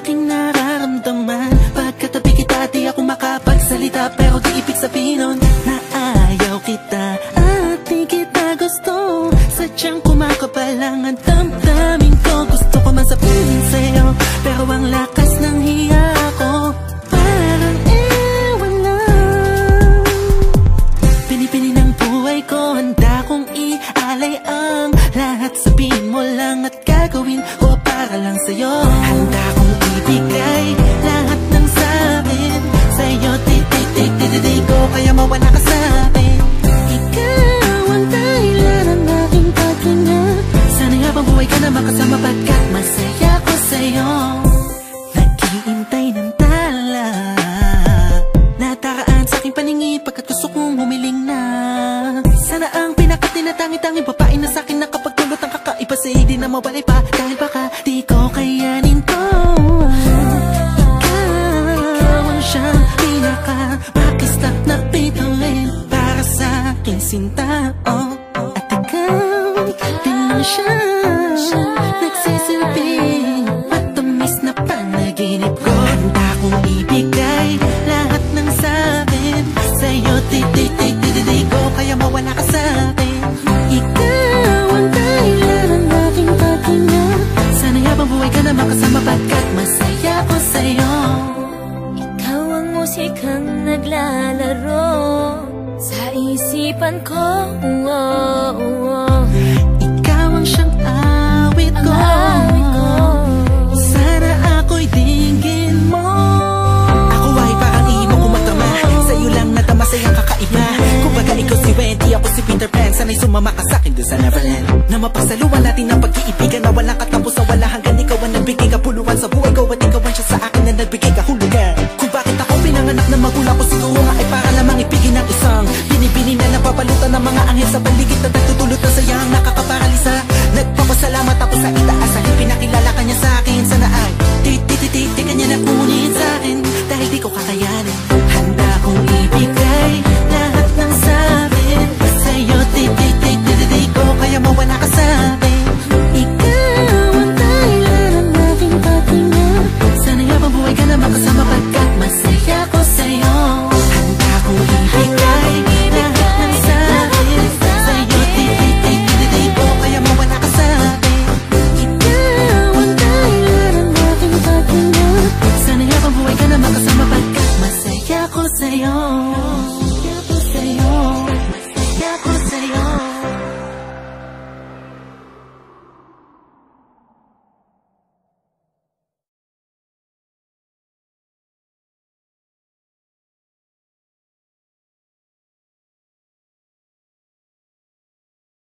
aking nararamdaman. Pagkatabi kita di ako makapagsalita, pero di ibig sabihin nun na ayaw kita at di kita gusto. Sadyang kumakabalang ang damdamin ko. Gusto ko man sabihin sa'yo, pero ang lakas ng hiya ko parang ewan lang. Pinipili ng buhay ko, handa kong ialay ang lahat. Sabihin mo lang at gagawin ko para lang sa'yo. Handa kong ibigay lahat ng sa'kin sa'yo. Di ko kaya mawala ka sa'kin. Ikaw ang dahilan ng aking paghinga. Sana habang buhay ka na makasama, pagkat masaya ko sa'yo. Naghihintay ng tala, nataraan sa aking paningin pagkat gusto kong humiling na. Sana ang pinakatinatanging babae na sa'kin nakapagdulot ng kakaiba, sa hindi na mawalay pa, dahil baka di ko kayanin to. Ikaw ang siyang pinaka-makistap na bituin para sa aking sinta, oh. At ikaw din lang siya nagsisilbing matamis na panaginip ko. Handa kong ibigay lahat ng sa'kin sa'yo. Di ko kaya mawala ka sa'kin. Ikaw ang dahilan ng aking paghinga. Sana habang buhay ka na makasama, pagkat masaya ko sa'yo. Ikaw ang musikang naglalaro sa isipan ko, Ikaw ang siyang awit ko, sana ako'y dinggin mo. Ako ay parang imo kumatama, sa'yo lang natama sa'yang kakaiba. Kumbaga ikaw si Wendy, ako si Peter Pan. Sana'y sumama ka sa'kin dun sa Neverland, na mapagsaluhan natin ang pag-iibigan na walang katapusan, wala hanggan. Ikaw ang nagbigay kapuluhan sa buhay ko, at ikaw ang siya sa akin na nagbigay kahulugan. Kung bakit ako pinanganak na magulang ko, siguro nga ay para lamang ibigin ang isang binibini na napapalutan ng mga anghel sa paligid na nagtutulot ng sayang nakakaparalisa. Nagpapasalamat ako sa itaas dahil pinakilala ka niya sa'kin. Sana ay di ka niya nakunin sa'kin dahil di ko kakayanin. Handa kong ibigay lahat ng sa'kin sa'yo. Di ko kaya mawala ka sa'kin. Ikaw ang dahilan ng aking paghinga. Sana habang buhay ka na makasama, pagkat masaya ko sa'yo. Handa kong ibigay lahat ng sa'kin sa'yo. Di ko kaya mawala ka sa'kin. Ikaw ang dahilan ng aking paghinga. Sana habang buhay ka na makasama, pagkat masaya ko sa'yo.